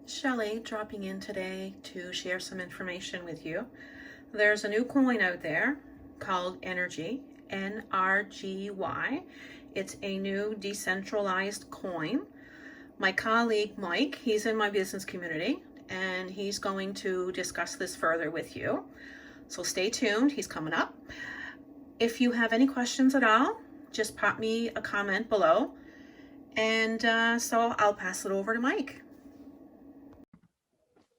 Shelly dropping in today to share some information with you. There's a new coin out there called NRGY, NRGY. It's a new decentralized coin. My colleague Mike, he's in my business community, and he's going to discuss this further with you. So stay tuned, he's coming up. If you have any questions at all, just pop me a comment below, and so I'll pass it over to Mike.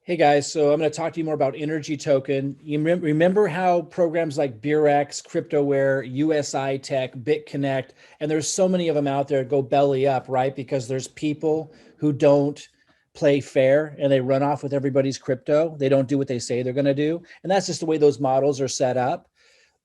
Hey guys, so I'm going to talk to you more about NRGY token. You remember how programs like Beerex, CryptoWare, USI Tech, BitConnect, and there's so many of them out there go belly up, right? Because there's people who don't play fair and they run off with everybody's crypto. They don't do what they say they're going to do. And that's just the way those models are set up.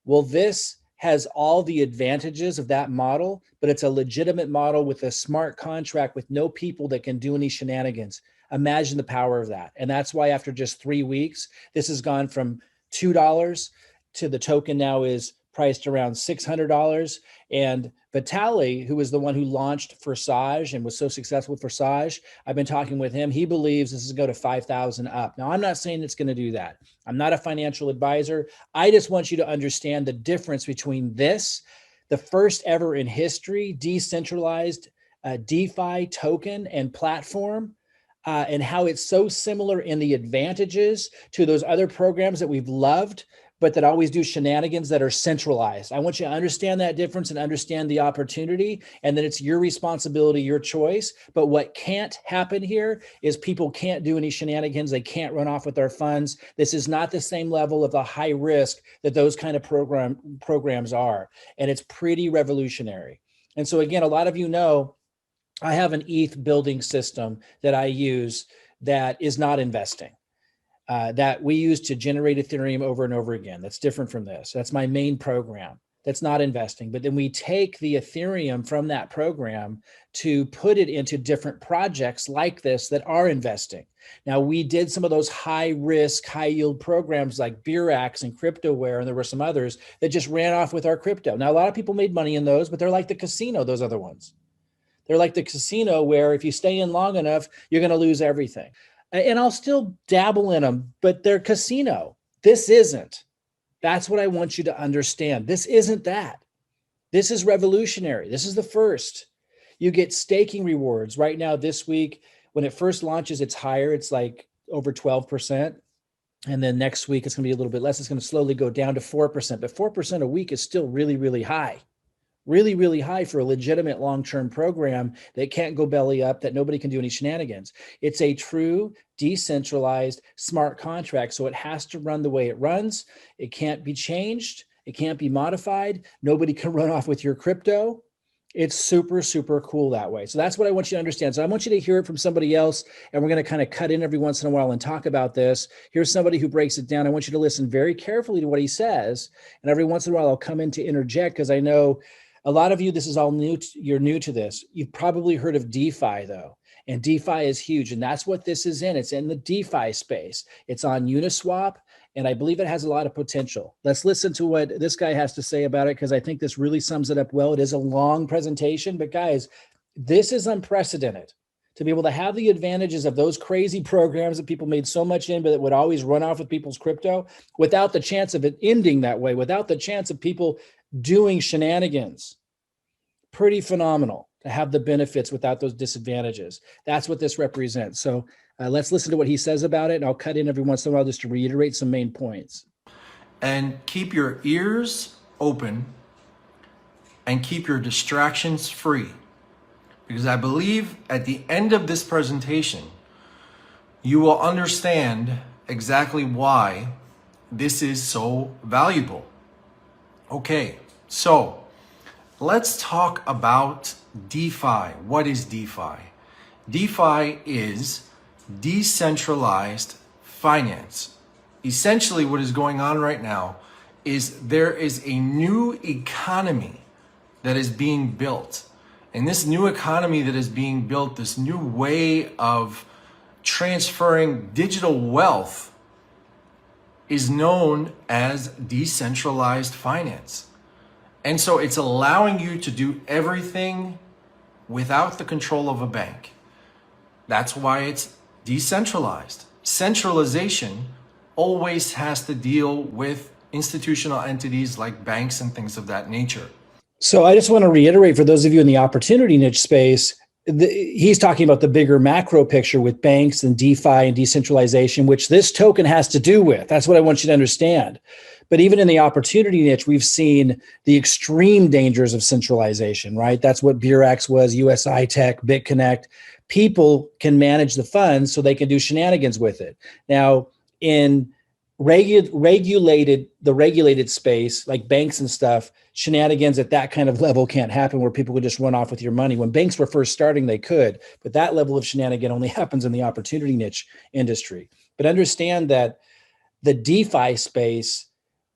Well, this has all the advantages of that model, but it's a legitimate model with a smart contract with no people that can do any shenanigans. Imagine the power of that. And that's why after just 3 weeks, this has gone from $2 to the token now is priced around $600. And Vitaly, who was the one who launched Forsage and was so successful with Forsage, I've been talking with him. He believes this is going to go to 5,000 up. Now, I'm not saying it's going to do that. I'm not a financial advisor. I just want you to understand the difference between this, the first ever in history, decentralized DeFi token and platform, and how it's so similar in the advantages to those other programs that we've loved, but that always do shenanigans that are centralized. I want you to understand that difference and understand the opportunity, and that it's your responsibility, your choice. But what can't happen here is people can't do any shenanigans. They can't run off with their funds. This is not the same level of the high risk that those kind of programs are. And it's pretty revolutionary. And so again, a lot of you know, I have an ETH building system that I use that is not investing, that we use to generate Ethereum over and over again. That's different from this. That's my main program. That's not investing. But then we take the Ethereum from that program to put it into different projects like this that are investing. Now, we did some of those high risk, high yield programs like Beerex and CryptoWare, and there were some others that just ran off with our crypto. Now, a lot of people made money in those, but they're like the casino, those other ones. They're like the casino where if you stay in long enough, you're going to lose everything. And I'll still dabble in them, but they're casino. This isn't. That's what I want you to understand. This isn't that. This is revolutionary. This is the first. You get staking rewards. Right now, this week, when it first launches, it's higher. It's like over 12%. And then next week, it's going to be a little bit less. It's going to slowly go down to 4%. But 4% a week is still really, really high. Really, really high for a legitimate long-term program that can't go belly up, that nobody can do any shenanigans. It's a true decentralized smart contract. So it has to run the way it runs. It can't be changed. It can't be modified. Nobody can run off with your crypto. It's super, super cool that way. So that's what I want you to understand. So I want you to hear it from somebody else, and we're going to kind of cut in every once in a while and talk about this. Here's somebody who breaks it down. I want you to listen very carefully to what he says. And every once in a while, I'll come in to interject because I know a lot of you, this is all new. You're new to this. You've probably heard of DeFi though. And DeFi is huge. And that's what this is in. It's in the DeFi space. It's on Uniswap. And I believe it has a lot of potential. Let's listen to what this guy has to say about it, because I think this really sums it up well. It is a long presentation, but guys, this is unprecedented. To be able to have the advantages of those crazy programs that people made so much in, but that would always run off with people's crypto without the chance of it ending that way, without the chance of people doing shenanigans. Pretty phenomenal to have the benefits without those disadvantages. That's what this represents. So let's listen to what he says about it, and I'll cut in every once in a while just to reiterate some main points. And keep your ears open and keep your distractions free, because I believe at the end of this presentation, you will understand exactly why this is so valuable. Okay, so let's talk about DeFi. What is DeFi? DeFi is decentralized finance. Essentially, what is going on right now is there is a new economy that is being built. And this new economy that is being built, this new way of transferring digital wealth, is known as decentralized finance. And so it's allowing you to do everything without the control of a bank. That's why it's decentralized. Centralization always has to deal with institutional entities like banks and things of that nature. So I just want to reiterate for those of you in the opportunity niche space, he's talking about the bigger macro picture with banks and DeFi and decentralization, which this token has to do with. That's what I want you to understand. But even in the opportunity niche, we've seen the extreme dangers of centralization, right? That's what BeerX was, USI Tech, BitConnect. People can manage the funds so they can do shenanigans with it. Now, in regulated space, like banks and stuff, shenanigans at that kind of level can't happen where people could just run off with your money. When banks were first starting, they could, but that level of shenanigan only happens in the opportunity niche industry. But understand that the DeFi space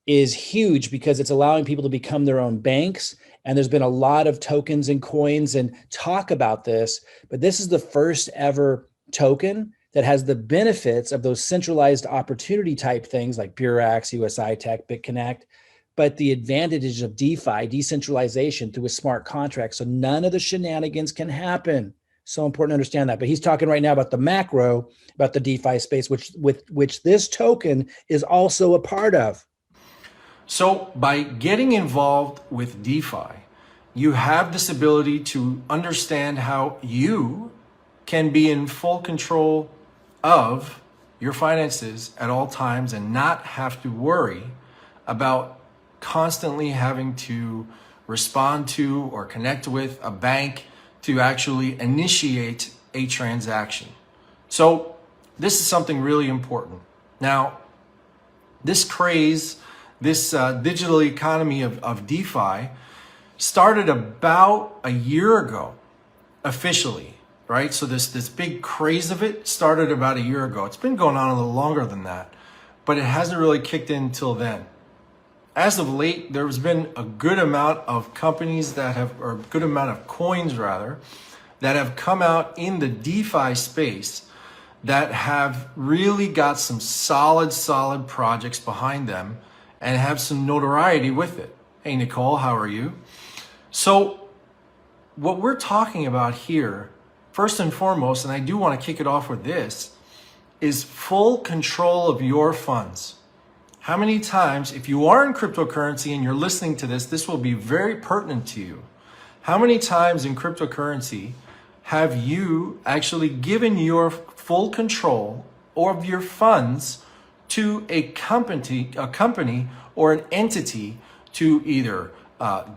is huge because it's allowing people to become their own banks. And there's been a lot of tokens and coins and talk about this, but this is the first ever token that has the benefits of those centralized opportunity type things like BeerX, USI Tech, BitConnect, but the advantages of DeFi, decentralization through a smart contract. So none of the shenanigans can happen. So important to understand that. But he's talking right now about the macro, about the DeFi space, which this token is also a part of. So by getting involved with DeFi, you have this ability to understand how you can be in full control of your finances at all times and not have to worry about constantly having to respond to or connect with a bank to actually initiate a transaction. So this is something really important. Now, this craze, this digital economy of DeFi started about a year ago, officially, right? So this big craze of it started about a year ago. It's been going on a little longer than that, but it hasn't really kicked in till then. As of late, there's been a good amount of companies that have, or a good amount of coins rather, that have come out in the DeFi space that have really got some solid projects behind them and have some notoriety with it. Hey, Nicole, how are you? So what we're talking about here, first and foremost, and I do want to kick it off with this, is full control of your funds. How many times, if you are in cryptocurrency and you're listening to this will be very pertinent to you. How many times in cryptocurrency have you actually given your full control of your funds to a company or an entity to either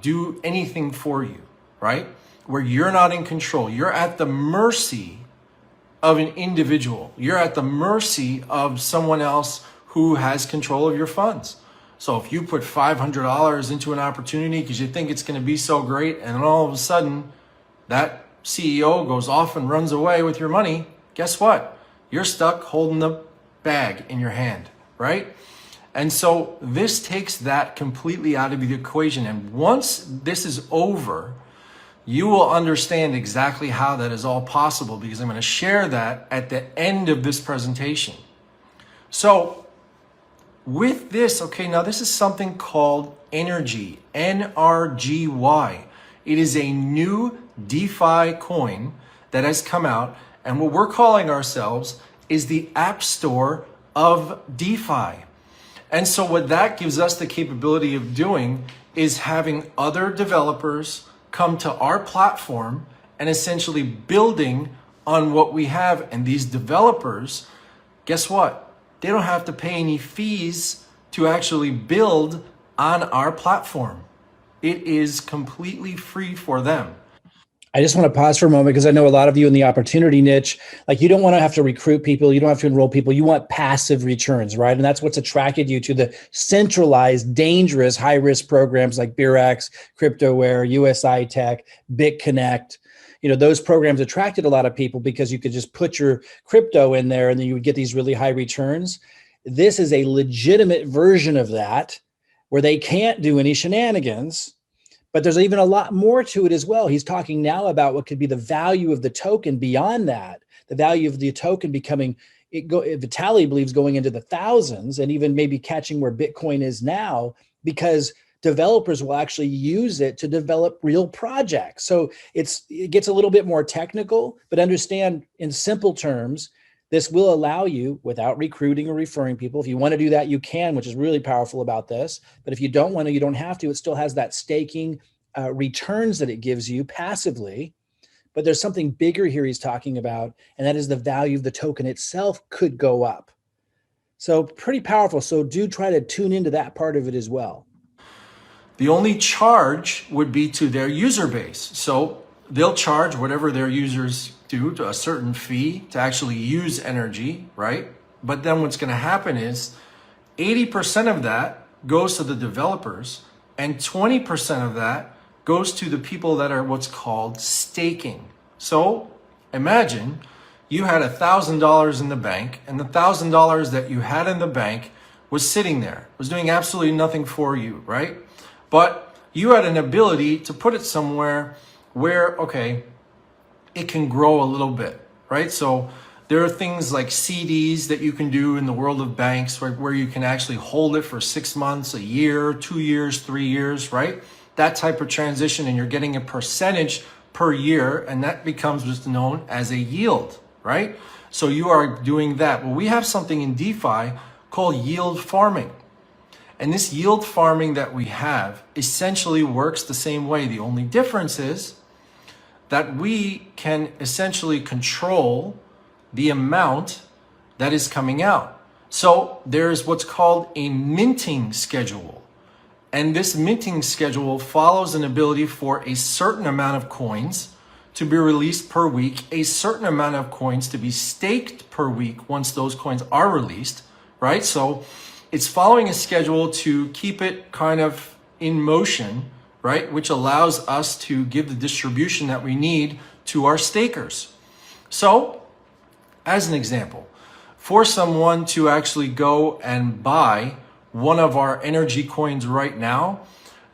do anything for you, right? Where you're not in control. You're at the mercy of an individual. You're at the mercy of someone else who has control of your funds. So if you put $500 into an opportunity because you think it's going to be so great, and then all of a sudden that CEO goes off and runs away with your money, guess what? You're stuck holding the bag in your hand, right? And so this takes that completely out of the equation. And once this is over, you will understand exactly how that is all possible, because I'm going to share that at the end of this presentation. So with this, okay, now this is something called NRGY, NRGY. It is a new DeFi coin that has come out, and what we're calling ourselves is the App Store of DeFi. And so what that gives us the capability of doing is having other developers come to our platform and essentially building on what we have. And these developers, guess what? They don't have to pay any fees to actually build on our platform. It is completely free for them. I just want to pause for a moment because I know a lot of you in the opportunity niche, like you don't want to have to recruit people. You don't have to enroll people. You want passive returns, right? And that's what's attracted you to the centralized, dangerous, high-risk programs like BeerX, CryptoWare, USI Tech, BitConnect. You know, those programs attracted a lot of people because you could just put your crypto in there and then you would get these really high returns. This is a legitimate version of that where they can't do any shenanigans. But there's even a lot more to it as well. He's talking now about what could be the value of the token beyond that. The value of the token becoming, Vitaly believes, going into the thousands and even maybe catching where Bitcoin is now, because developers will actually use it to develop real projects. So it gets a little bit more technical, but understand in simple terms, This will allow you, without recruiting or referring people, if you want to do that, you can, which is really powerful about this. But if you don't want to, you don't have to. It still has that staking returns that it gives you passively. But there's something bigger here he's talking about, and that is the value of the token itself could go up. So pretty powerful. So do try to tune into that part of it as well. The only charge would be to their user base. So they'll charge whatever their users do, to a certain fee to actually use NRGY, right? But then what's going to happen is 80% of that goes to the developers and 20% of that goes to the people that are what's called staking. So imagine you had $1,000 in the bank, and the $1,000 that you had in the bank was sitting there, was doing absolutely nothing for you, right? But you had an ability to put it somewhere where, okay, it can grow a little bit, right? So there are things like CDs that you can do in the world of banks, right, where you can actually hold it for 6 months, a year, 2 years, 3 years, right? That type of transition, and you're getting a percentage per year, and that becomes what's known as a yield, right? So you are doing that. Well, we have something in DeFi called yield farming. And this yield farming that we have essentially works the same way. The only difference is that we can essentially control the amount that is coming out. So there's what's called a minting schedule. And this minting schedule follows an ability for a certain amount of coins to be released per week, a certain amount of coins to be staked per week once those coins are released, right? So it's following a schedule to keep it kind of in motion, right? Which allows us to give the distribution that we need to our stakers. So, as an example, for someone to actually go and buy one of our NRGY coins right now,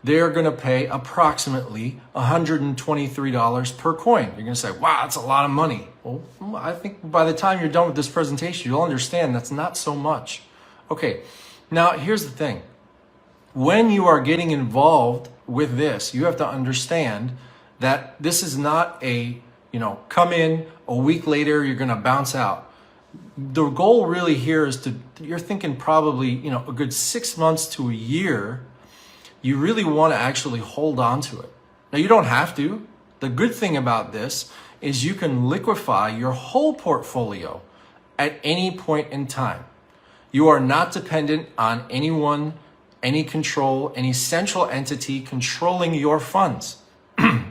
they're going to pay approximately $123 per coin. You're going to say, wow, that's a lot of money. Well, I think by the time you're done with this presentation, you'll understand that's not so much. Okay, now here's the thing. When you are getting involved with this, you have to understand that this is not a, come in a week later, you're going to bounce out. The goal really here is you're thinking probably, a good 6 months to a year. You really want to actually hold on to it. Now, you don't have to. The good thing about this is you can liquefy your whole portfolio at any point in time. You are not dependent on anyone, any control, any central entity controlling your funds.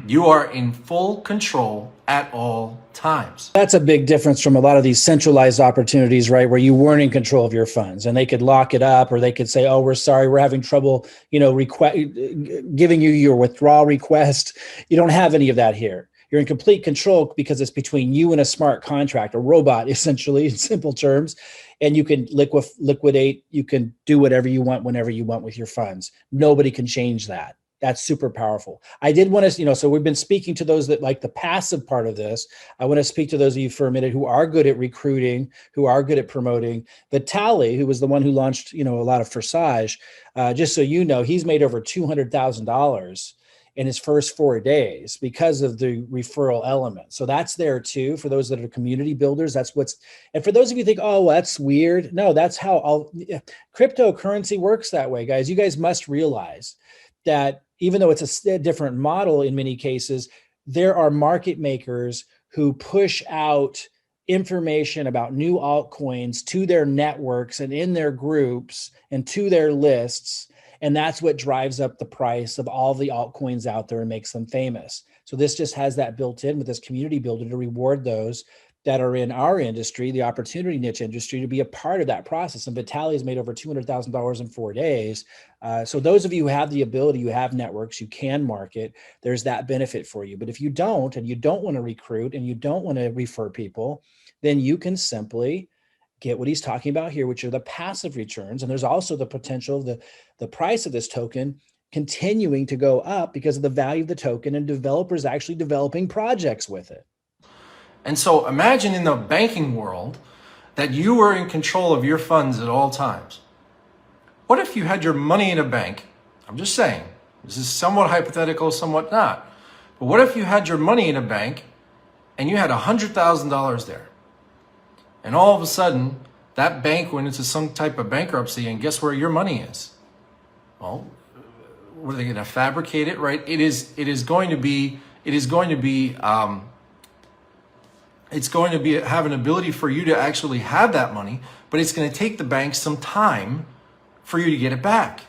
You are in full control at all times. That's a big difference from a lot of these centralized opportunities, right? Where you weren't in control of your funds and they could lock it up, or they could say, oh, we're sorry, we're having trouble, giving you your withdrawal request. You don't have any of that here. You're in complete control because it's between you and a smart contract, a robot, essentially, in simple terms. And you can liquidate, you can do whatever you want, whenever you want with your funds. Nobody can change that. That's super powerful. I did want to, so we've been speaking to those that like the passive part of this. I want to speak to those of you for a minute who are good at recruiting, who are good at promoting. Vitaly, who was the one who launched, a lot of Forsage, just so you know, he's made over $200,000 in his first 4 days because of the referral element. So that's there too, for those that are community builders. And for those of you who think, oh, well, that's weird. No, that's how cryptocurrency works that way, guys. You guys must realize that even though it's a different model in many cases, there are market makers who push out information about new altcoins to their networks and in their groups and to their lists. And that's what drives up the price of all the altcoins out there and makes them famous. So this just has that built in with this community builder to reward those that are in our industry, the opportunity niche industry, to be a part of that process. And Vitaly has made over $200,000 in 4 days. So those of you who have the ability, you have networks, you can market, there's that benefit for you. But if you don't, and you don't want to recruit and you don't want to refer people, then you can simply get what he's talking about here, which are the passive returns. And there's also the potential of the price of this token continuing to go up because of the value of the token and developers actually developing projects with it. And so imagine in the banking world that you were in control of your funds at all times. What if you had your money in a bank? I'm just saying, this is somewhat hypothetical, somewhat not. But what if you had your money in a bank and you had $100,000 there? And all of a sudden, that bank went into some type of bankruptcy, and guess where your money is? Well, what are they going to fabricate it, right? It's going to have an ability for you to actually have that money, but it's going to take the bank some time for you to get it back,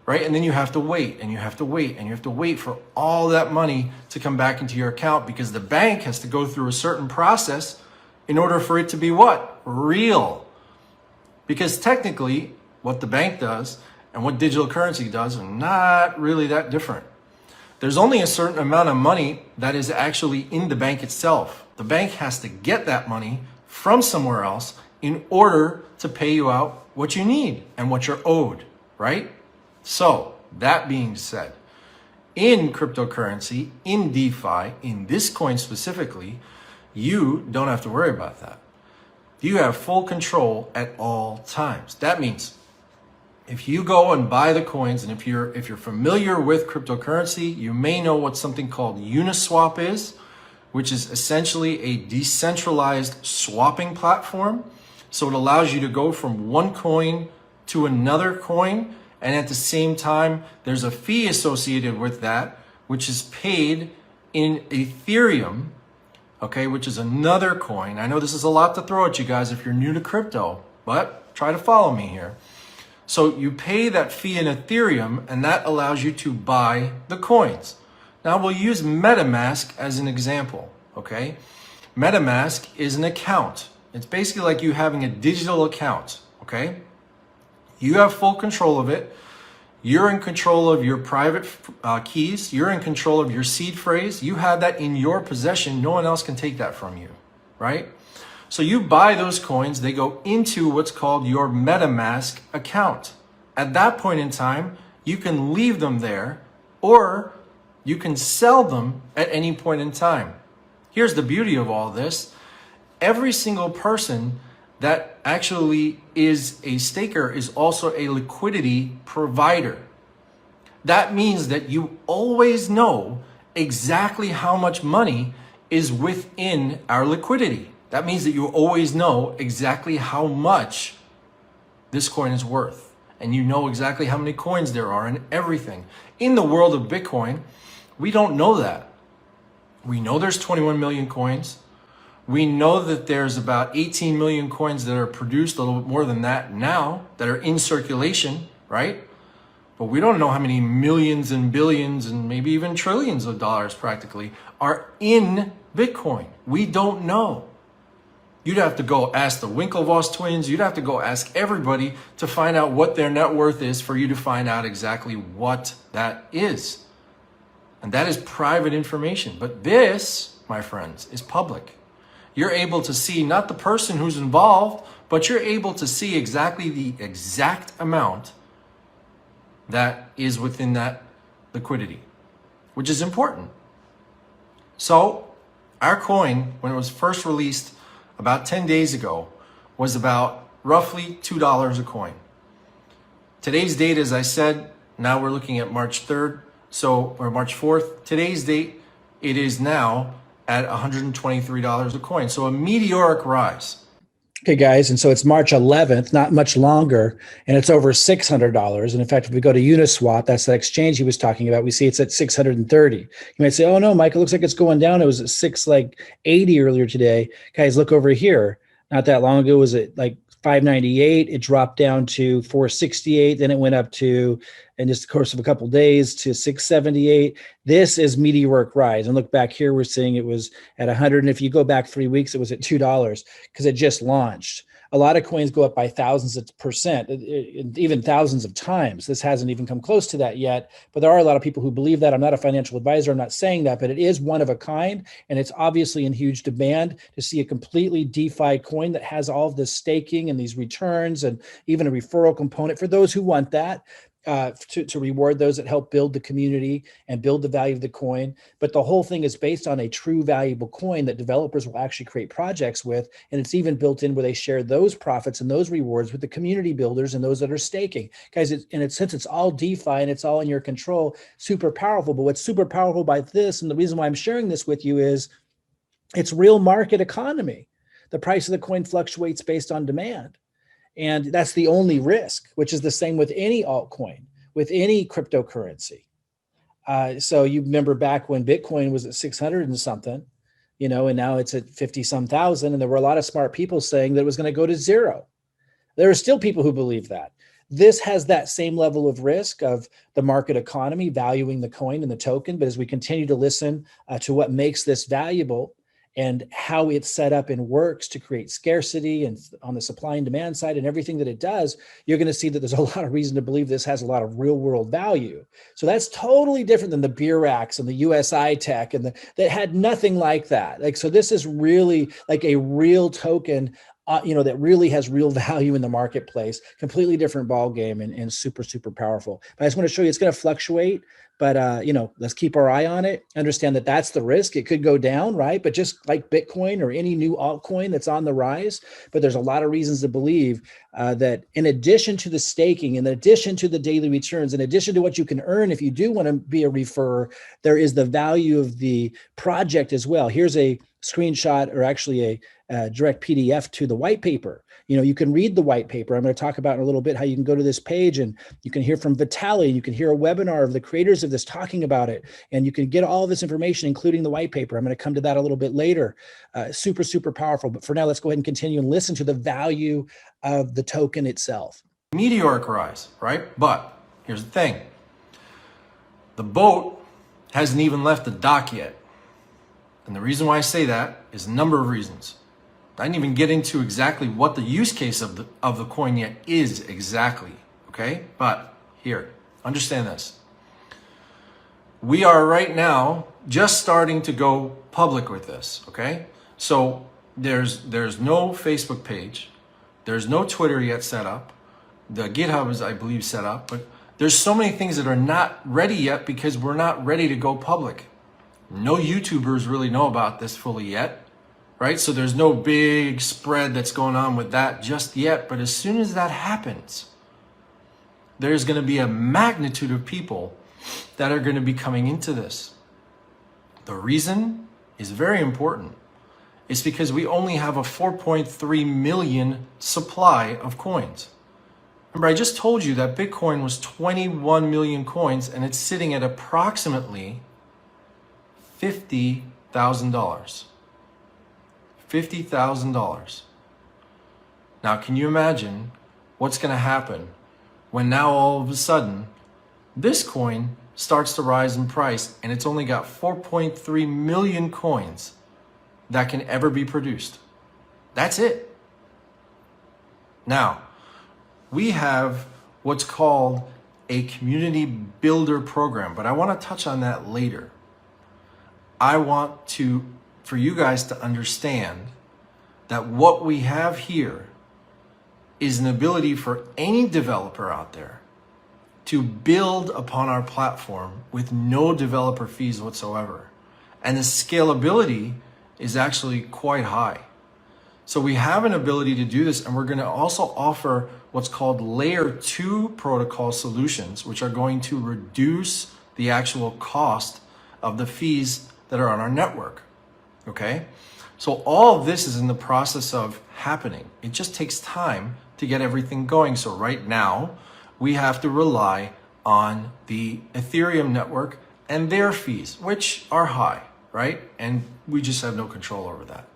right? And then you have to wait, and you have to wait, and you have to wait for all that money to come back into your account, because the bank has to go through a certain process in order for it to be what? Real. Because technically, what the bank does and what digital currency does are not really that different. There's only a certain amount of money that is actually in the bank itself. The bank has to get that money from somewhere else in order to pay you out what you need and what you're owed, right? So, that being said, in cryptocurrency, in DeFi, in this coin specifically, you don't have to worry about that. You have full control at all times. That means if you go and buy the coins, and if you're familiar with cryptocurrency, you may know what something called Uniswap is, which is essentially a decentralized swapping platform. So it allows you to go from one coin to another coin, and at the same time, there's a fee associated with that, which is paid in Ethereum, okay, which is another coin. I know this is a lot to throw at you guys if you're new to crypto, but try to follow me here. So you pay that fee in Ethereum, and that allows you to buy the coins. Now we'll use MetaMask as an example, okay? MetaMask is an account. It's basically like you having a digital account, okay? You have full control of it. You're in control of your private keys. You're in control of your seed phrase. You have that in your possession. No one else can take that from you, right? So you buy those coins. They go into what's called your MetaMask account. At that point in time, you can leave them there, or you can sell them at any point in time. Here's the beauty of all this. Every single person that actually is a staker is also a liquidity provider. That means that you always know exactly how much money is within our liquidity. That means that you always know exactly how much this coin is worth. And you know exactly how many coins there are and everything. In the world of Bitcoin, we don't know that. We know there's 21 million coins. We know that there's about 18 million coins that are produced, a little bit more than that now, that are in circulation, right? But we don't know how many millions and billions and maybe even trillions of dollars practically are in Bitcoin. We don't know. You'd have to go ask the Winklevoss twins. You'd have to go ask everybody to find out what their net worth is for you to find out exactly what that is. And that is private information. But this, my friends, is public. You're able to see not the person who's involved, but you're able to see exactly the exact amount that is within that liquidity, which is important. So our coin, when it was first released about 10 days ago, was about roughly $2 a coin. Today's date, as I said, now we're looking at March 3rd, or March 4th. Today's date, it is now at $123 a coin. So a meteoric rise. Okay, guys, and so it's March 11th, not much longer, and it's over $600. And in fact, if we go to Uniswap, that's that exchange he was talking about, we see it's at 630. You might say, "Oh no, Mike, it looks like it's going down. It was at 680 earlier today." Guys, look over here. Not that long ago, it was at like 598. It dropped down to 468. Then it went up to, in just the course of a couple of days, to 678. This is meteoric rise. And look back here, we're seeing it was at 100. And if you go back 3 weeks, it was at $2 because it just launched. A lot of coins go up by thousands of percent, even thousands of times. This hasn't even come close to that yet, but there are a lot of people who believe that. I'm not a financial advisor. I'm not saying that, but it is one of a kind, and it's obviously in huge demand to see a completely DeFi coin that has all of this staking and these returns and even a referral component for those who want that. To reward those that help build the community and build the value of the coin. But the whole thing is based on a true valuable coin that developers will actually create projects with. And it's even built in where they share those profits and those rewards with the community builders and those that are staking. Guys, since it's all DeFi and it's all in your control, super powerful. But what's super powerful by this, and the reason why I'm sharing this with you, is it's real market economy. The price of the coin fluctuates based on demand. And that's the only risk, which is the same with any altcoin, with any cryptocurrency. So you remember back when Bitcoin was at 600 and something, and now it's at 50 some thousand. And there were a lot of smart people saying that it was going to go to zero. There are still people who believe that. This has that same level of risk of the market economy valuing the coin and the token. But as we continue to listen to what makes this valuable and how it's set up and works to create scarcity and on the supply and demand side and everything that it does, you're going to see that there's a lot of reason to believe this has a lot of real world value. So that's totally different than the BRACs and the USI tech and that had nothing like that. So this is really like a real token, that really has real value in the marketplace. Completely different ball game and super, super powerful. But I just want to show you it's going to fluctuate. But, let's keep our eye on it. Understand that that's the risk. It could go down, right? But just like Bitcoin or any new altcoin that's on the rise, but there's a lot of reasons to believe that in addition to the staking, in addition to the daily returns, in addition to what you can earn if you do want to be a referrer, there is the value of the project as well. Here's a screenshot or actually a direct PDF to the white paper. You can read the white paper. I'm going to talk about in a little bit how you can go to this page and you can hear from Vitaly. You can hear a webinar of the creators of this talking about it. And you can get all this information, including the white paper. I'm going to come to that a little bit later. Super, super powerful. But for now, let's go ahead and continue and listen to the value of the token itself. Meteoric rise, right? But here's the thing. The boat hasn't even left the dock yet. And the reason why I say that is a number of reasons. I didn't even get into exactly what the use case of the coin yet is exactly, okay? But here, understand this. We are right now just starting to go public with this, okay? So there's no Facebook page. There's no Twitter yet set up. The GitHub is, I believe, set up. But there's so many things that are not ready yet because we're not ready to go public. No YouTubers really know about this fully yet. Right? So there's no big spread that's going on with that just yet. But as soon as that happens, there's going to be a magnitude of people that are going to be coming into this. The reason is very important. It's because we only have a 4.3 million supply of coins. Remember, I just told you that Bitcoin was 21 million coins and it's sitting at approximately $50,000. $50,000. Now, can you imagine what's going to happen when now all of a sudden this coin starts to rise in price and it's only got 4.3 million coins that can ever be produced? That's it. Now, we have what's called a community builder program, but I want to touch on that later. I want for you guys to understand that what we have here is an ability for any developer out there to build upon our platform with no developer fees whatsoever. And the scalability is actually quite high. So we have an ability to do this, and we're going to also offer what's called layer 2 protocol solutions, which are going to reduce the actual cost of the fees that are on our network. Okay? So all of this is in the process of happening. It just takes time to get everything going. So right now, we have to rely on the Ethereum network and their fees, which are high, right? And we just have no control over that.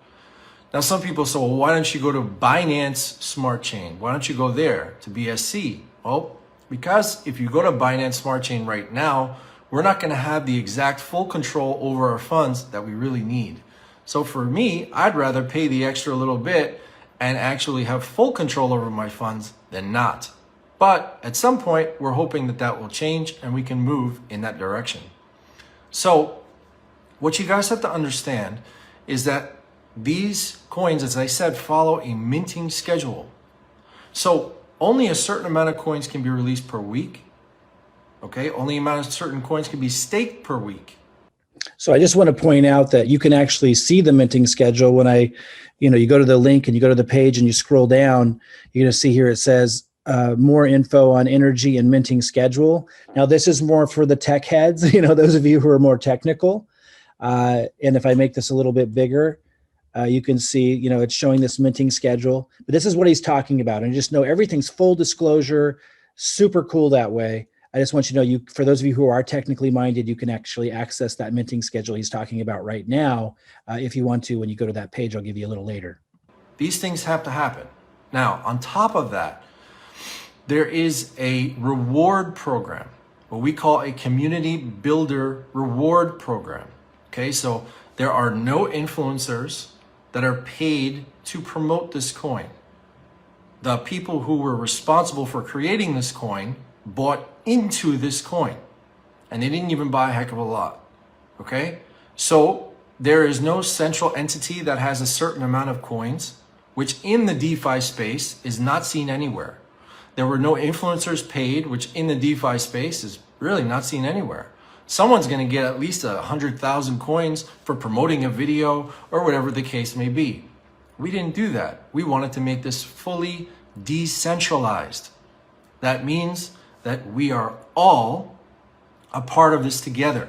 Now, some people say, well, why don't you go to Binance Smart Chain? Why don't you go there to BSC? Well, because if you go to Binance Smart Chain right now, we're not going to have the exact full control over our funds that we really need. So for me, I'd rather pay the extra little bit and actually have full control over my funds than not. But at some point, we're hoping that that will change and we can move in that direction. So what you guys have to understand is that these coins, as I said, follow a minting schedule. So only a certain amount of coins can be released per week. Okay, only amount of certain coins can be staked per week. So I just want to point out that you can actually see the minting schedule when you go to the link and you go to the page and you scroll down, you're going to see here it says more info on NRGY and minting schedule. Now this is more for the tech heads, those of you who are more technical. And if I make this a little bit bigger, You can see, it's showing this minting schedule, but this is what he's talking about. And just know everything's full disclosure, super cool that way. I just want you to know, for those of you who are technically minded, you can actually access that minting schedule he's talking about right now. If you want to, when you go to that page, I'll give you a little later. These things have to happen. Now, on top of that, there is a reward program, what we call a community builder reward program. Okay, so there are no influencers that are paid to promote this coin. The people who were responsible for creating this coin bought into this coin, and they didn't even buy a heck of a lot. Okay, so there is no central entity that has a certain amount of coins, which in the DeFi space is not seen anywhere. There were no influencers paid, which in the DeFi space is really not seen anywhere. Someone's going to get at least 100,000 coins for promoting a video or whatever the case may be. We didn't do that. We wanted to make this fully decentralized. That means that we are all a part of this together.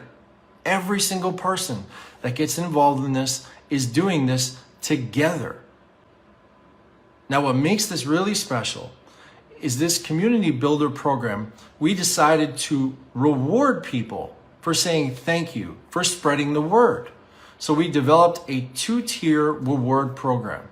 Every single person that gets involved in this is doing this together. Now, what makes this really special is this community builder program. We decided to reward people for saying thank you, for spreading the word. So we developed a 2-tier reward program.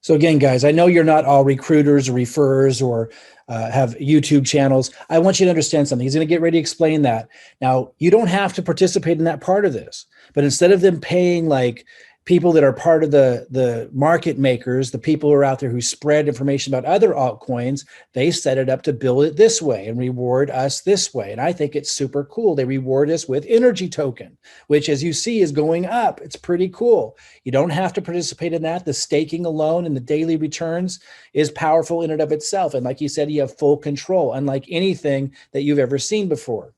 So again, guys, I know you're not all recruiters or referrers or have YouTube channels. I want you to understand something. He's going to get ready to explain that. Now, you don't have to participate in that part of this, but instead of them paying like people that are part of the market makers, the people who are out there who spread information about other altcoins, they set it up to build it this way and reward us this way. And I think it's super cool. They reward us with energy token, which as you see is going up. It's pretty cool. You don't have to participate in that. The staking alone and the daily returns is powerful in and of itself. And like you said, you have full control, unlike anything that you've ever seen before.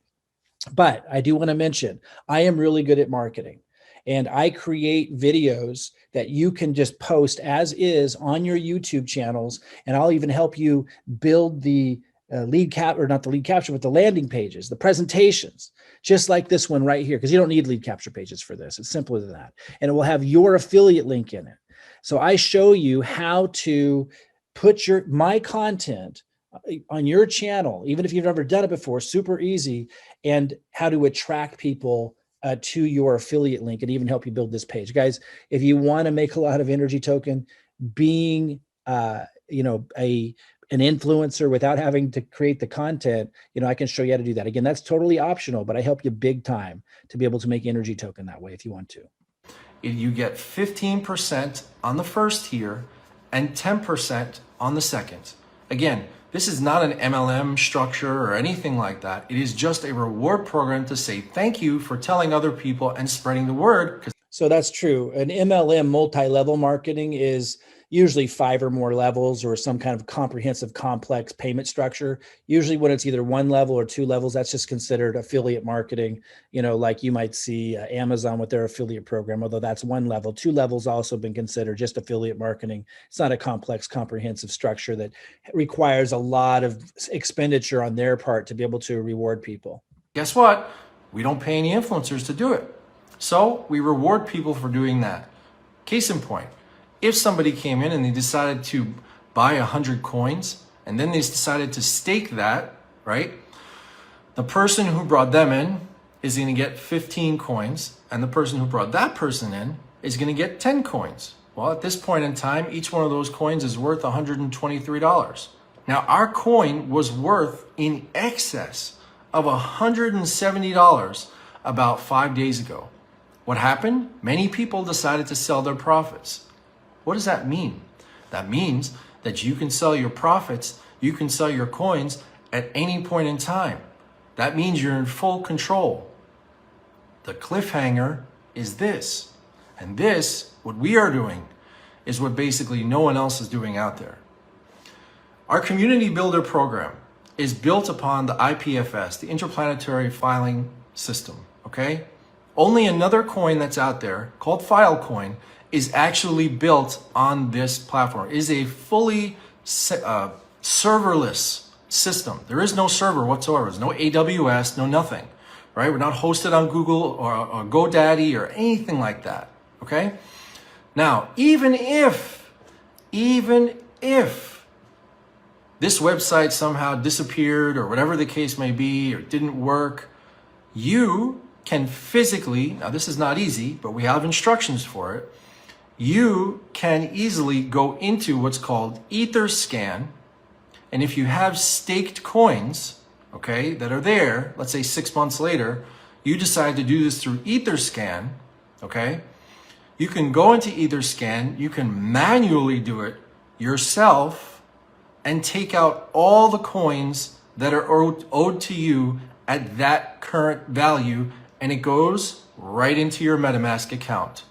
But I do want to mention, I am really good at marketing. And I create videos that you can just post as is on your YouTube channels. And I'll even help you build the not the lead capture, but the landing pages, the presentations, just like this one right here, because you don't need lead capture pages for this. It's simpler than that. And it will have your affiliate link in it. So I show you how to put my content on your channel, even if you've never done it before, super easy, and how to attract people to your affiliate link and even help you build this page. Guys, if you want to make a lot of energy token, being an influencer without having to create the content, I can show you how to do that. Again, that's totally optional, but I help you big time to be able to make energy token that way if you want to. You get 15% on the first tier and 10% on the second. Again, this is not an MLM structure or anything like that. It is just a reward program to say thank you for telling other people and spreading the word. So that's true. An MLM, multi-level marketing, is usually 5 or more levels or some kind of comprehensive complex payment structure. Usually when it's either 1 level or 2 levels, that's just considered affiliate marketing, like you might see Amazon with their affiliate program, although that's 1 level. 2 levels also been considered just affiliate marketing. It's not a complex, comprehensive structure that requires a lot of expenditure on their part to be able to reward people. Guess what? We don't pay any influencers to do it. So we reward people for doing that. Case in point, if somebody came in and they decided to buy 100 coins and then they decided to stake that, right? The person who brought them in is going to get 15 coins and the person who brought that person in is going to get 10 coins. Well, at this point in time, each one of those coins is worth $123. Now, our coin was worth in excess of $170 about 5 days ago. What happened? Many people decided to sell their profits. What does that mean? That means that you can sell your profits, you can sell your coins at any point in time. That means you're in full control. The cliffhanger is this. And this, what we are doing, is what basically no one else is doing out there. Our community builder program is built upon the IPFS, the Interplanetary Filing System, okay? Only another coin that's out there called Filecoin is actually built on this platform. It is a fully serverless system. There is no server whatsoever. There's no AWS, no nothing, right? We're not hosted on Google or GoDaddy or anything like that, okay? Now, even if this website somehow disappeared or whatever the case may be, or didn't work, you can physically, now this is not easy, but we have instructions for it. You can easily go into what's called Etherscan. And if you have staked coins, okay, that are there, let's say 6 months later, you decide to do this through Etherscan, okay, you can go into Etherscan, you can manually do it yourself and take out all the coins that are owed to you at that current value, and it goes right into your MetaMask account.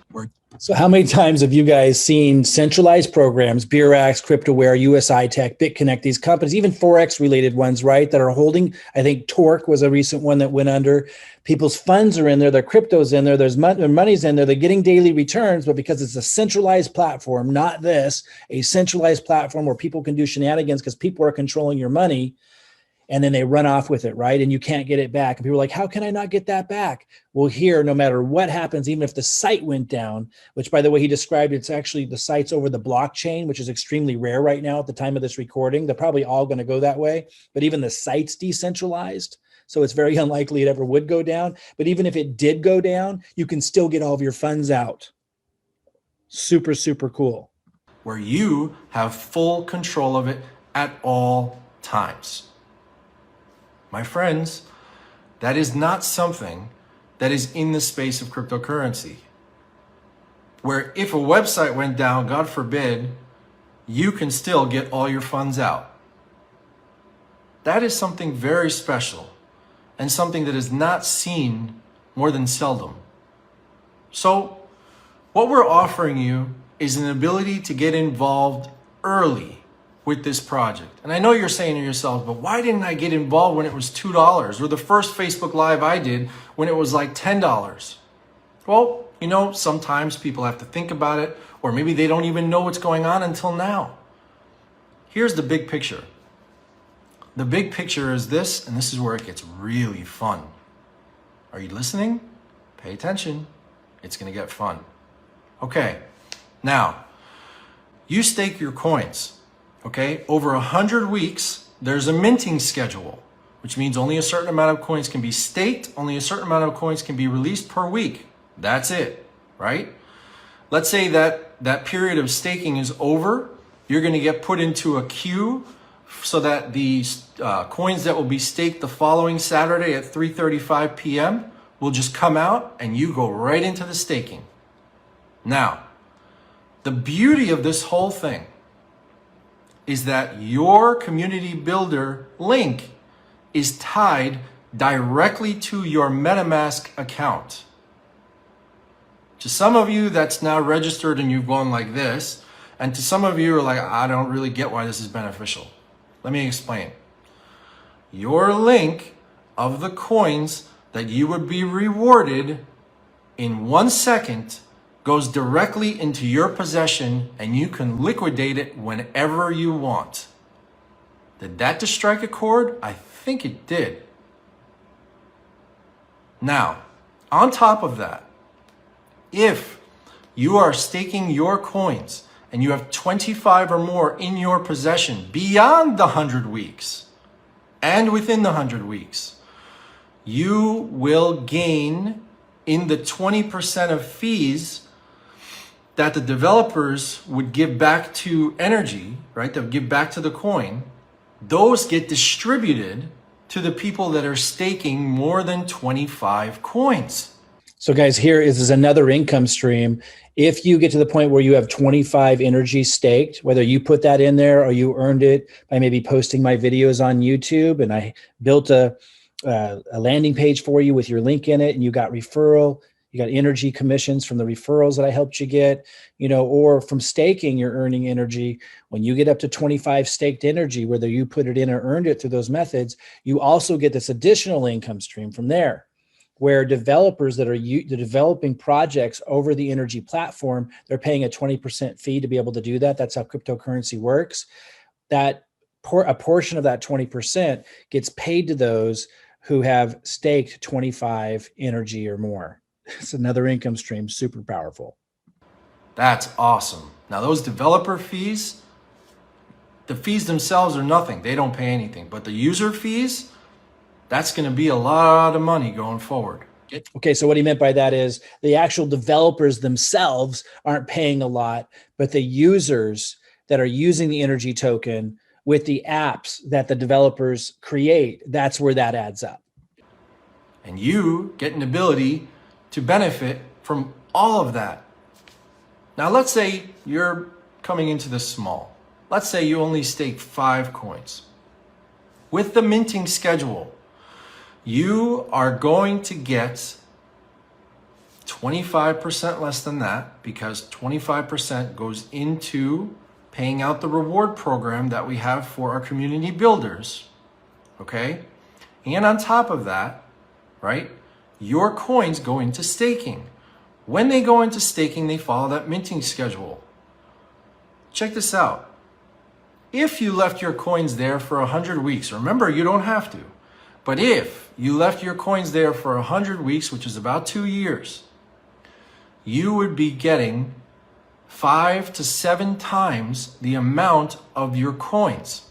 So how many times have you guys seen centralized programs, BeerX, CryptoWare, USI Tech, BitConnect, these companies, even Forex related ones, right, that are holding, I think Torque was a recent one that went under. People's funds are in there, their crypto's in there, their money's in there, they're getting daily returns, but because it's a centralized platform, not this, a centralized platform where people can do shenanigans because people are controlling your money, and then they run off with it, right? And you can't get it back. And people are like, how can I not get that back? Well, here, no matter what happens, even if the site went down, which by the way, he described, it's actually the sites over the blockchain, which is extremely rare right now at the time of this recording. They're probably all going to go that way, but even the site's decentralized. So it's very unlikely it ever would go down. But even if it did go down, you can still get all of your funds out. Super, super cool. Where you have full control of it at all times. My friends, that is not something that is in the space of cryptocurrency. Where if a website went down, God forbid, you can still get all your funds out. That is something very special and something that is not seen more than seldom. So what we're offering you is an ability to get involved early with this project. And I know you're saying to yourself, but why didn't I get involved when it was $2? Or the first Facebook Live I did when it was like $10? Well, you know, sometimes people have to think about it, or maybe they don't even know what's going on until now. Here's the big picture. The big picture is this, and this is where it gets really fun. Are you listening? Pay attention. It's going to get fun. Okay, now, you stake your coins. Okay, over 100 weeks, there's a minting schedule, which means only a certain amount of coins can be staked, only a certain amount of coins can be released per week. That's it, right? Let's say that period of staking is over. You're going to get put into a queue so that the coins that will be staked the following Saturday at 3:35 p.m. will just come out and you go right into the staking. Now, the beauty of this whole thing is that your community builder link is tied directly to your MetaMask account. To some of you, that's now registered and you've gone like this. And to some of you are like, I don't really get why this is beneficial. Let me explain. Your link of the coins that you would be rewarded in 1 second goes directly into your possession and you can liquidate it whenever you want. Did that just strike a chord? I think it did. Now, on top of that, if you are staking your coins and you have 25 or more in your possession beyond the 100 weeks and within the 100 weeks, you will gain in the 20% of fees that the developers would give back to NRGY, right? They'll give back to the coin. Those get distributed to the people that are staking more than 25 coins. So guys, here is another income stream. If you get to the point where you have 25 NRGY staked, whether you put that in there or you earned it by maybe posting my videos on YouTube, and I built a landing page for you with your link in it, and you got referral, you got NRGY commissions from the referrals that I helped you get, you know, or from staking, you're earning NRGY. When you get up to 25 staked NRGY, whether you put it in or earned it through those methods, you also get this additional income stream from there, where developers that are developing projects over the NRGY platform, they're paying a 20% fee to be able to do that. That's how cryptocurrency works. That a portion of that 20% gets paid to those who have staked 25 NRGY or more. It's another income stream, super powerful. That's awesome. Now those developer fees, the fees themselves are nothing. They don't pay anything. But the user fees, that's going to be a lot of money going forward. Okay, so what he meant by that is the actual developers themselves aren't paying a lot, but the users that are using the NRGY token with the apps that the developers create, that's where that adds up. And you get an ability to benefit from all of that. Now, let's say you're coming into this small. Let's say you only stake 5 coins. With the minting schedule, you are going to get 25% less than that, because 25% goes into paying out the reward program that we have for our community builders. Okay? And on top of that, right, your coins go into staking. When they go into staking, they follow that minting schedule. Check this out. If you left your coins there for 100 weeks, remember, you don't have to, but if you left your coins there for 100 weeks, which is about 2 years, you would be getting 5 to 7 times the amount of your coins.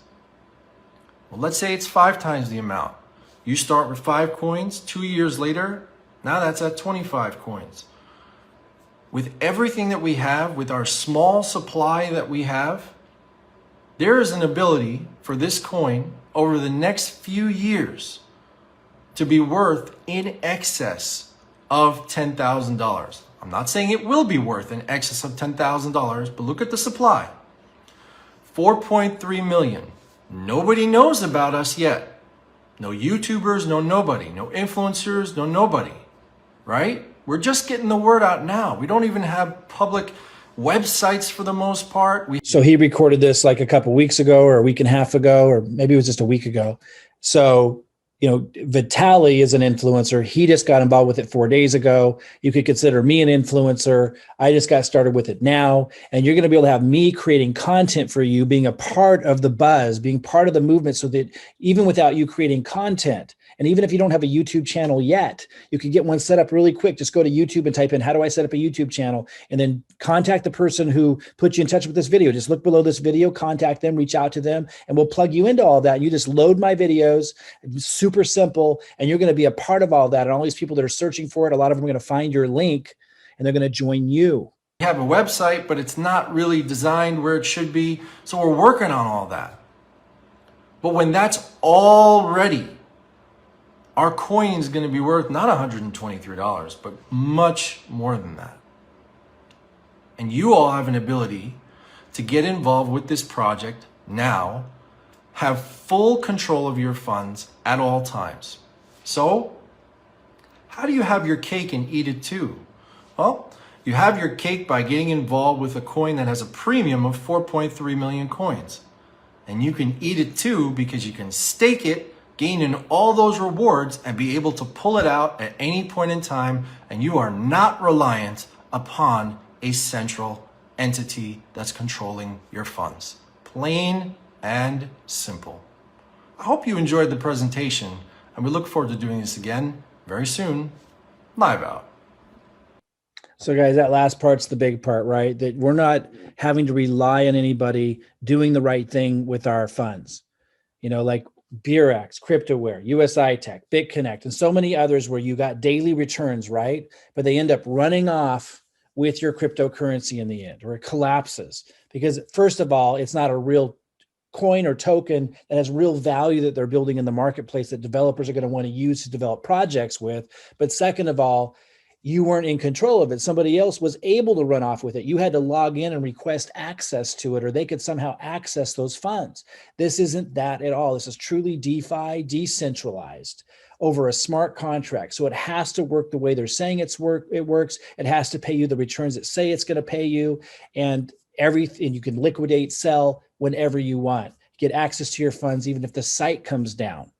Well, let's say it's 5 times the amount. You start with 5 coins, 2 years later, now that's at 25 coins. With everything that we have, with our small supply that we have, there is an ability for this coin over the next few years to be worth in excess of $10,000. I'm not saying it will be worth in excess of $10,000, but look at the supply. 4.3 million. Nobody knows about us yet. No YouTubers, no nobody. No influencers, no nobody. Right? We're just getting the word out now. We don't even have public websites for the most part. So he recorded this like a couple weeks ago or a week and a half ago, or maybe it was just a week ago. So, you know, Vitaly is an influencer. He just got involved with it 4 days ago. You could consider me an influencer. I just got started with it now. And you're going to be able to have me creating content for you, being a part of the buzz, being part of the movement, so that even without you creating content, and even if you don't have a YouTube channel yet, you can get one set up really quick. Just go to YouTube and type in, how do I set up a YouTube channel? And then contact the person who put you in touch with this video. Just look below this video, contact them, reach out to them, and we'll plug you into all that. You just load my videos, super simple, and you're going to be a part of all that. And all these people that are searching for it, a lot of them are going to find your link and they're going to join you. We have a website, but it's not really designed where it should be. So we're working on all that. But when that's all ready, our coin is going to be worth not $123, but much more than that. And you all have an ability to get involved with this project now, have full control of your funds at all times. So, how do you have your cake and eat it too? Well, you have your cake by getting involved with a coin that has a premium of 4.3 million coins. And you can eat it too because you can stake it, gain in all those rewards, and be able to pull it out at any point in time, and you are not reliant upon a central entity that's controlling your funds. Plain and simple. I hope you enjoyed the presentation, and we look forward to doing this again very soon. Live out. So guys, that last part's the big part, right? That we're not having to rely on anybody doing the right thing with our funds. You know, like BeerX, CryptoWare, USI Tech, BitConnect, and so many others where you got daily returns, right? But they end up running off with your cryptocurrency in the end, or it collapses. Because first of all, it's not a real coin or token that has real value that they're building in the marketplace that developers are going to want to use to develop projects with. But second of all, you weren't in control of it. Somebody else was able to run off with it. You had to log in and request access to it, or they could somehow access those funds. This isn't that at all. This is truly DeFi, decentralized, over a smart contract. So it has to work the way they're saying it works. It has to pay you the returns that say it's going to pay you, and everything. You can liquidate, sell whenever you want. Get access to your funds, even if the site comes down.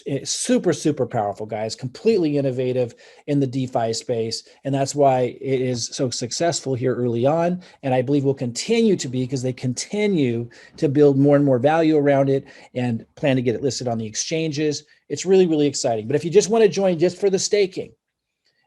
It's super, super powerful, guys, completely innovative in the DeFi space. And that's why it is so successful here early on. And I believe will continue to be, because they continue to build more and more value around it and plan to get it listed on the exchanges. It's really, really exciting. But if you just want to join just for the staking,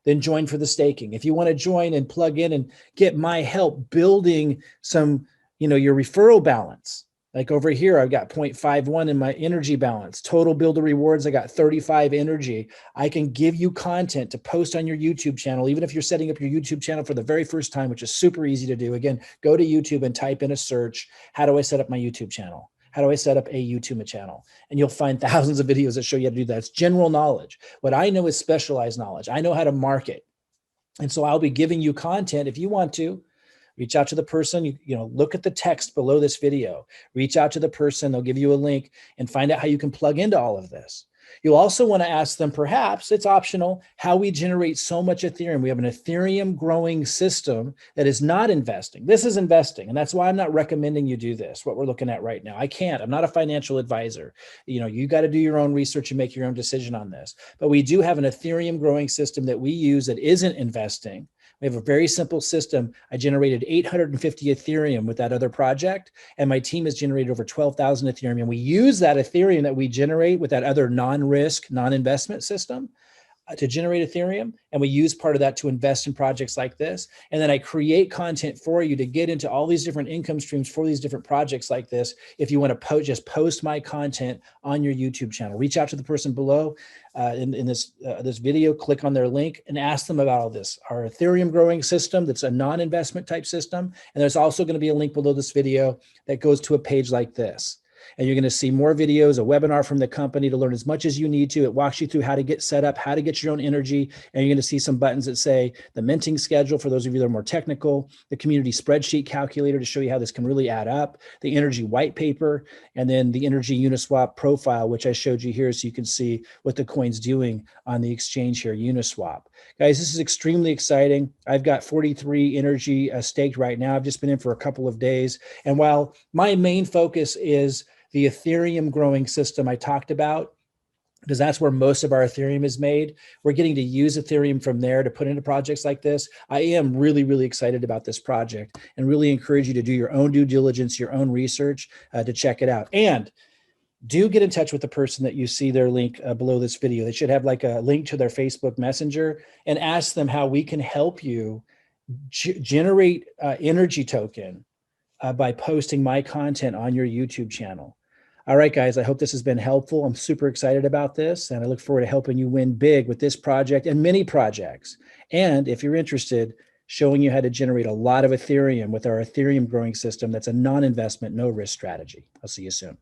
then join for the staking. If you want to join and plug in and get my help building some, your referral balance, like over here, I've got 0.51 in my energy balance. Total builder rewards, I got 35 energy. I can give you content to post on your YouTube channel, even if you're setting up your YouTube channel for the very first time, which is super easy to do. Again, go to YouTube and type in a search, how do I set up my YouTube channel? How do I set up a YouTube channel? And you'll find thousands of videos that show you how to do that. It's general knowledge. What I know is specialized knowledge. I know how to market. And so I'll be giving you content if you want to. Reach out to the person, look at the text below this video, reach out to the person, they'll give you a link and find out how you can plug into all of this. You'll also want to ask them, perhaps it's optional, how we generate so much Ethereum. We have an Ethereum growing system that is not investing. This is investing. And that's why I'm not recommending you do this, what we're looking at right now. I can't, I'm not a financial advisor. You got to do your own research and make your own decision on this. But we do have an Ethereum growing system that we use that isn't investing. We have a very simple system. I generated 850 Ethereum with that other project, and my team has generated over 12,000 Ethereum. And we use that Ethereum that we generate with that other non-risk, non-investment system to generate Ethereum. And we use part of that to invest in projects like this. And then I create content for you to get into all these different income streams for these different projects like this. If you want to just post my content on your YouTube channel, reach out to the person below in this video, click on their link and ask them about all this. Our Ethereum growing system, that's a non-investment type system. And there's also going to be a link below this video that goes to a page like this. And you're going to see more videos, a webinar from the company to learn as much as you need to. It walks you through how to get set up, how to get your own energy. And you're going to see some buttons that say the minting schedule for those of you that are more technical, the community spreadsheet calculator to show you how this can really add up, the energy white paper, and then the energy Uniswap profile, which I showed you here so you can see what the coin's doing on the exchange here, Uniswap. Guys, this is extremely exciting. I've got 43 energy staked right now. I've just been in for a couple of days. And while my main focus is the Ethereum growing system I talked about, because that's where most of our Ethereum is made, we're getting to use Ethereum from there to put into projects like this. I am really, really excited about this project and really encourage you to do your own due diligence, your own research to check it out. And do get in touch with the person that you see their link below this video. They should have like a link to their Facebook Messenger, and ask them how we can help you generate energy token by posting my content on your YouTube channel. All right, guys, I hope this has been helpful. I'm super excited about this, and I look forward to helping you win big with this project and many projects. And if you're interested, showing you how to generate a lot of Ethereum with our Ethereum growing system that's a non-investment, no risk strategy. I'll see you soon.